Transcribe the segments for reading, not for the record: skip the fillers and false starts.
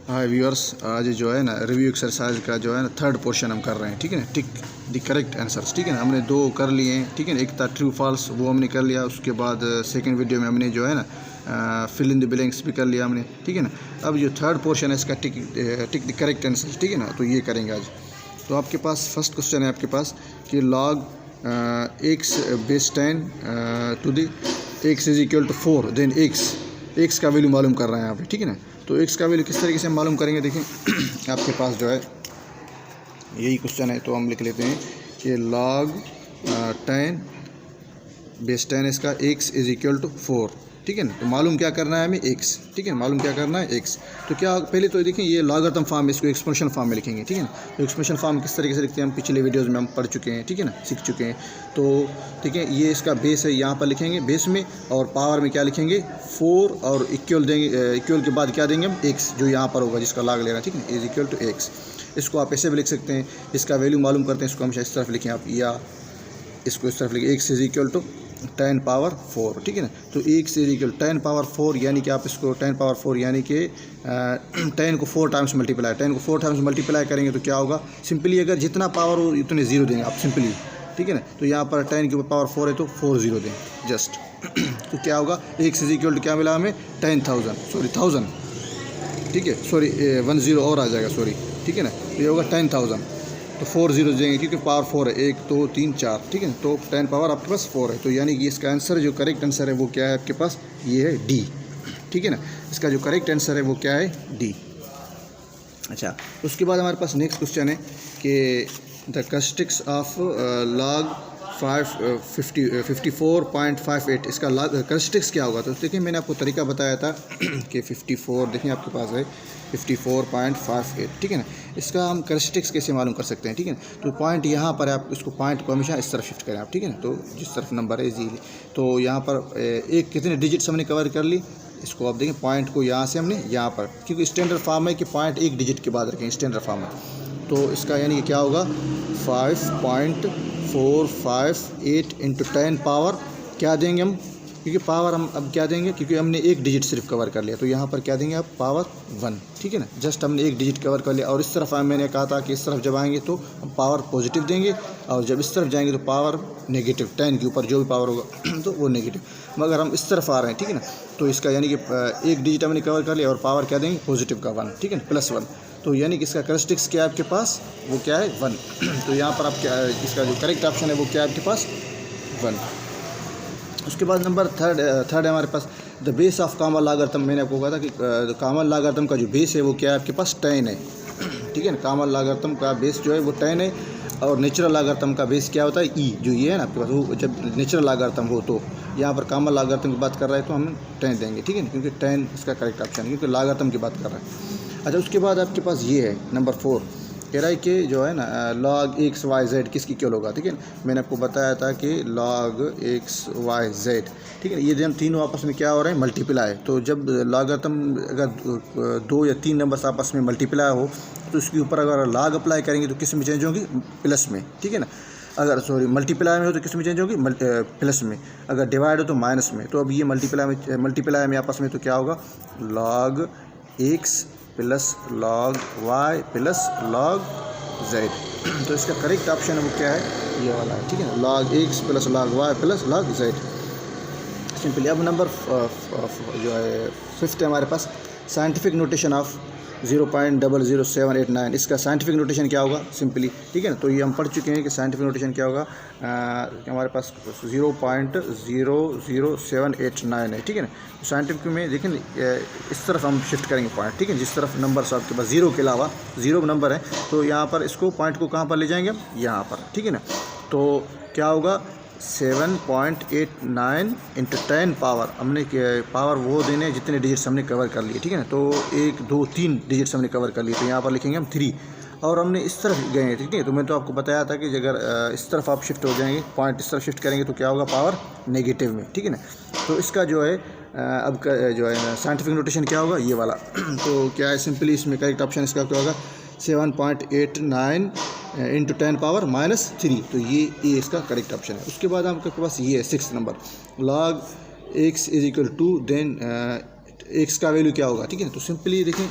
हाय viewers, आज जो है ना रिव्यू एक्सरसाइज का जो है ना थर्ड पोर्शन हम कर रहे हैं। ठीक है ना, टिक द करेक्ट आंसर्स। ठीक है ना, हमने दो कर लिए हैं। ठीक है ना, एक था ट्रू फॉल्स, वो हमने कर लिया। उसके बाद सेकंड वीडियो में हमने जो है ना फिल इन द ब्लैंक्स भी कर लिया हमने। ठीक है ना, अब जो थर्ड पोर्शन है इसका टिक द करेक्ट आंसर्स। ठीक है ना, तो ये करेंगे आज। तो आपके पास फर्स्ट क्वेश्चन है आपके पास कि log x base 10 to the x is equal to 4, then x का वैल्यू मालूम कर रहे हैं यहाँ पे। ठीक है ना, तो एक्स का वैल्यू किस तरीके से मालूम करेंगे, देखें आपके पास जो है यही क्वेश्चन है। तो हम लिख लेते हैं कि log 10 बेस 10 इसका x इज इक्वल टू 4। ठीक है ना, तो मालूम क्या करना है हमें x। ठीक है, मालूम क्या करना है x। तो क्या पहले तो देखें ये लॉगरिथम फॉर्म में, इसको एक्सपोनेंशियल फॉर्म में लिखेंगे। ठीक है ना, तो एक्सपोनेंशियल फॉर्म किस तरीके से लिखते हैं हम पिछले वीडियोज़ में हम पढ़ चुके हैं। ठीक है ना, सीख चुके हैं। तो ठीक है, ये इसका बेस है, यहाँ पर लिखेंगे बेस में, और पावर में क्या लिखेंगे 4, और इक्वल देंगे। इक्वल के बाद क्या देंगे हम x, जो यहाँ पर होगा जिसका लॉग लेना। ठीक है, इज इक्वल टू x। इसको आप ऐसे भी लिख सकते हैं, इसका वैल्यू मालूम करते हैं, इसको हम इस तरफ लिखें आप, या इसको इस तरफ लिखें x is equal to 10 power 4। ठीक है ना, तो x इज इक्वल 10 पावर 4, यानी कि आप इसको 10 पावर 4 यानी कि 10 को 4 टाइम्स मल्टीप्लाई, 10 को 4 टाइम्स मल्टीप्लाई करेंगे तो क्या होगा, सिंपली अगर जितना पावर हो उतने जीरो देंगे आप सिंपली। ठीक है ना, तो यहाँ पर 10 के ऊपर पावर 4 है तो 4 जीरो दें जस्ट। तो क्या होगा, x इज इक्वल टू क्या मिला हमें 10,000। ठीक है, सॉरी 1 0 और आ जाएगा, सॉरी। ठीक है ना, तो ये होगा 10,000, तो 4 जीरो देंगे क्योंकि पावर 4 है, 1 2 3 4। ठीक है, तो 10 पावर आपके पास 4 है। तो यानी कि इसका आंसर जो करेक्ट आंसर है वो क्या है आपके पास, ये है डी। ठीक है ना, इसका जो करेक्ट आंसर है वो क्या है, डी। अच्छा, उसके बाद हमारे पास नेक्स्ट क्वेश्चन है कि द कैरेक्टरिस्टिक्स ऑफ लॉग 54.58, इसका लॉग कैरेक्टरिस्टिक्स क्या होगा। तो देखिए मैंने आपको तरीका बताया था कि 54, देखिए आपके पास है 54.58। ठीक है ना, इसका हम कैरेक्टरिस्टिक्स कैसे मालूम कर सकते हैं। ठीक है ना, तो पॉइंट यहाँ पर आप इसको पॉइंट को हमेशा इस तरफ शिफ्ट करें आप। ठीक है ना, तो जिस तरफ नंबर है इजीली, तो यहाँ पर एक कितने डिजिट्स हमने कवर कर ली, इसको आप देखें पॉइंट को यहाँ से हमने यहाँ पर, क्योंकि स्टैंडर्ड फॉर्म है कि पॉइंट एक डिजिट के बाद रखें, स्टैंडर्ड फॉर्म है। तो इसका यानी कि क्या होगा 5.458 इंटू 10 पावर क्या देंगे हम, क्योंकि पावर हम अब क्या देंगे, क्योंकि हमने एक डिजिट सिर्फ कवर कर लिया, तो यहाँ पर क्या देंगे आप पावर 1। ठीक है ना, जस्ट हमने एक डिजिट कवर कर लिया। और इस तरफ मैंने कहा था कि इस तरफ जब आएंगे तो हम पावर पॉजिटिव देंगे, और जब इस तरफ जाएंगे तो पावर नेगेटिव, 10 के ऊपर जो भी पावर होगा तो वो नेगेटिव। मगर हम इस तरफ आ रहे हैं। ठीक है ना, तो इसका यानी कि एक डिजिट हमने कवर कर लिया और पावर क्या देंगे पॉजिटिव का 1। ठीक है ना, +1। तो यानी कि इसका कैरेक्टरिस्टिक्स क्या है आपके पास, वो क्या है 1। तो यहाँ पर आप क्या, इसका जो करेक्ट ऑप्शन है वो क्या है आपके पास 1। उसके बाद नंबर थर्ड है हमारे पास the base of common logarithm. मैंने आपको कहा था कि कॉमन लॉगरिथम का जो बेस है वो क्या है आपके पास 10 है। ठीक है ना, कॉमन लॉगरिथम का बेस जो है वो 10 है, और नेचुरल लॉगरिथम का बेस क्या होता है ई, जो ये है ना आपके पास, वो जब नेचुरल लॉगरिथम हो तो यहाँ पर कॉमन लॉगरिथम की बात कर रहे हैं तो हम 10 देंगे। ठीक है ना, क्योंकि 10 इसका करेक्ट ऑप्शन है, क्योंकि लॉगरिथम की बात कर रहे हैं। अच्छा, उसके बाद आपके पास ये है नंबर 4, कह रहा है कि जो है ना log x y z किसकी क्यों होगा। ठीक है ना, मैंने आपको बताया था कि log x y z, ठीक है ना, ये हम तीनों आपस में क्या हो रहे हैं मल्टीप्लाई। तो जब लॉगरिथम अगर 2 या 3 नंबर्स आपस में मल्टीप्लाई हो तो उसके ऊपर अगर लॉग अप्लाई करेंगे तो किस में चेंज होगी, प्लस में। ठीक है ना, अगर सॉरी मल्टीप्लाई में हो तो किस में चेंज होगी, प्लस में। अगर डिवाइड हो तो माइनस में। तो अब ये मल्टीप्लाई में आपस में तो क्या होगा log x plus log y plus log z। तो इसका करेक्ट ऑप्शन है वो क्या है, ये वाला है। ठीक है, log x plus log y plus log z simply. अब नंबर जो है 5th है हमारे पास साइंटिफिक नोटेशन ऑफ 0.00789। इसका साइंटिफिक नोटेशन क्या होगा सिंपली। ठीक है ना, तो ये हम पढ़ चुके हैं कि साइंटिफिक नोटेशन क्या होगा, हमारे पास 0.00789 है। ठीक है ना, साइंटिफिक में देखें इस तरफ हम शिफ्ट करेंगे पॉइंट। ठीक है, जिस तरफ नंबर आपके पास जीरो के अलावा जीरो नंबर है तो यहाँ पर इसको पॉइंट को कहाँ पर ले जाएंगे हम, यहाँ पर। ठीक है ना, तो क्या होगा 7.89 इंटू 10 पावर, हमने पावर वो देने जितने डिजिट्स हमने कवर कर लिए। ठीक है ना, तो 1 2 3 डिजिट्स हमने कवर कर लिए, तो यहाँ पर लिखेंगे हम 3, और हमने इस तरफ गए। ठीक है, तो मैंने तो आपको बताया था कि अगर इस तरफ आप शिफ्ट हो जाएंगे, पॉइंट इस तरफ शिफ्ट करेंगे तो क्या होगा पावर नेगेटिव में। ठीक है ना, तो इसका जो है अब जो है साइंटिफिक नोटेशन क्या होगा, ये वाला। तो क्या है सिंपली इसमें करेक्ट ऑप्शन इसका क्या होगा 7.89 इंटू 10 पावर -3। तो ये इसका करेक्ट ऑप्शन है। उसके बाद आपके पास ये है 6th number log x is equal to, then x का वैल्यू क्या होगा। ठीक है, तो सिंपली देखें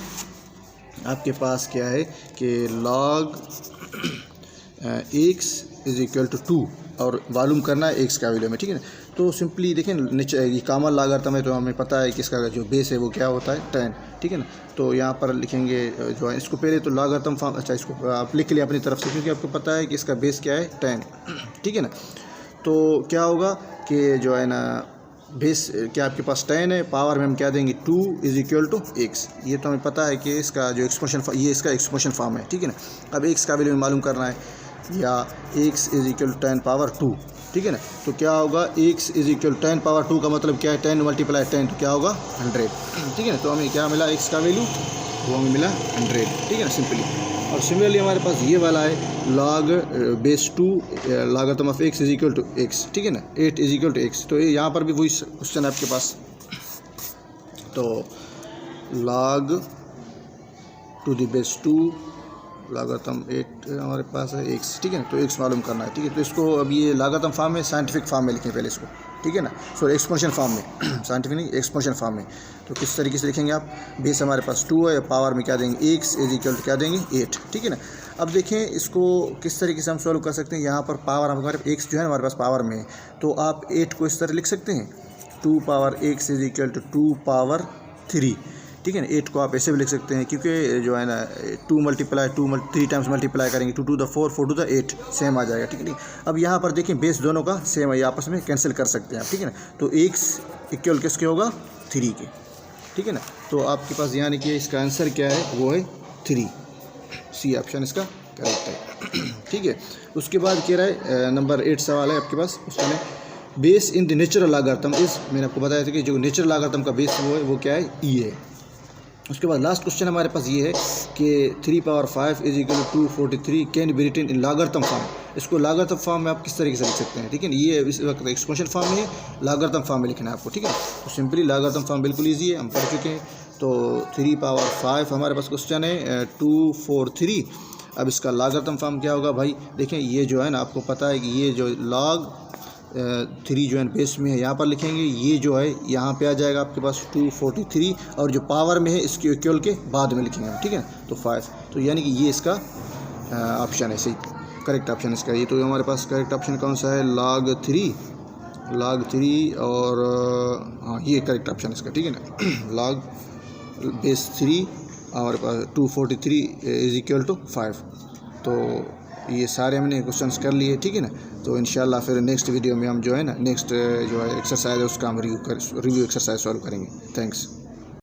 आपके पास क्या है कि log x is equal to 2 और मालूम करना है x का वैल्यू में, ठीक है ना। तो सिंपली देखें नीचे ये कॉमन लॉगरिथम है तो हमें पता है कि इसका जो बेस है वो क्या होता है 10, ठीक है ना। तो यहाँ पर लिखेंगे जो है इसको पहले तो लॉगरिथम फॉर्म, अच्छा इसको आप लिख लिया अपनी तरफ से क्योंकि आपको पता है कि इसका बेस क्या है 10, ठीक है ना। तो क्या होगा कि जो है ना बेस क्या आपके पास 10 है, पावर में हम क्या देंगे 2 इज़ इक्वल टू x। ये तो हमें पता है कि इसका जो एक्सप्रेशन ये इसका एक्सप्रेशन फॉर्म है, ठीक है ना। अब x का वैल्यू मालूम करना है या x is equal to 10 power 2, ठीक है ना। तो क्या होगा x इज़ इक्वल 10 पावर 2 का मतलब क्या है 10 मल्टीप्लाई 10 तो क्या होगा 100, ठीक है ना। तो हमें क्या मिला x का वैल्यू, वो हमें मिला 100, ठीक है ना सिंपली। और सिमिलरली हमारे पास ये वाला है log base 2 logarithm of x is equal to x, ठीक है ना, 8 इज इक्वल टू x। तो ये यहाँ पर भी वही क्वेश्चन है आपके पास। तो log to the base 2 logarithm 8 हमारे पास है x, ठीक है ना। तो x मालूम करना है, ठीक है। तो इसको अब ये लॉगरिथम फॉर्म में साइंटिफिक फॉर्म में लिखें पहले इसको, ठीक है ना, सॉरी एक्सपोनेंशियल फॉर्म में साइंटिफिक नहीं एक्सपोनेंशियल फॉर्म में। तो किस तरीके से लिखेंगे आप, बेस हमारे पास 2 है, पावर में क्या देंगे x इज इक्वल टू क्या देंगे 8, ठीक है ना। अब देखें इसको किस तरीके से हम सॉल्व कर सकते हैं। यहाँ पर पावर हमारे x जो है हमारे पास पावर में है, तो आप 8 को इस तरह लिख सकते हैं 2 power x is equal to 2 power 3, ठीक है ना। 8 को आप ऐसे भी लिख सकते हैं क्योंकि जो है ना 2 मल्टीप्लाई 3 टाइम्स मल्टीप्लाई करेंगे 2 to the 4 4 to the 8 same आ जाएगा, ठीक है। अब यहाँ पर देखें बेस दोनों का सेम है, आपस में कैंसिल कर सकते हैं आप, ठीक है ना। तो x इक्वल किसके होगा 3 के, ठीक है ना। तो आपके पास यानी कि इसका आंसर क्या है, वो है 3, सी ऑप्शन इसका करेक्ट है, ठीक है। उसके बाद कह रहा है नंबर 8 सवाल है आपके पास, उसका है base in the natural logarithm is, मैंने आपको बताया था कि जो नेचुरल लॉगरिथम का बेस वो है वो क्या है e है। उसके बाद लास्ट क्वेश्चन हमारे पास ये है कि 3 power 5 is equal to 243 can be written in logarithm form. इसको लॉगरिथम फॉर्म में आप किस तरीके से लिख सकते हैं, ठीक है। ये इस वक्त एक्सपोनेंशियल फॉर्म में है, लॉगरिथम फॉर्म में लिखना है आपको, ठीक है। तो सिंपली लॉगरिथम फॉर्म बिल्कुल ईजी है, हम पढ़ चुके हैं। तो 3 पावर 5 हमारे पास क्वेश्चन है 243। अब इसका लॉगरिथम फॉर्म क्या होगा भाई, देखें ये जो है ना आपको पता है कि ये जो log 3 जो है बेस में है यहाँ पर लिखेंगे, ये जो है यहाँ पे आ जाएगा आपके पास 243 और जो पावर में है इसके इक्वल के बाद में लिखेंगे हम, ठीक है। तो 5, तो यानी कि ये इसका ऑप्शन है, सही करेक्ट ऑप्शन इसका। ये तो हमारे पास करेक्ट ऑप्शन कौन सा है, log 3 और हाँ ये करेक्ट ऑप्शन इसका, ठीक है ना। log बेस 3 हमारे पास 243 इज इक्वल टू 5। तो ये सारे हमने क्वेश्चंस कर लिए, ठीक है ना। तो इंशाल्लाह फिर नेक्स्ट वीडियो में हम जो है ना नेक्स्ट जो है एक्सरसाइज है उसका हम रिव्यू एक्सरसाइज सॉल्व करेंगे। थैंक्स।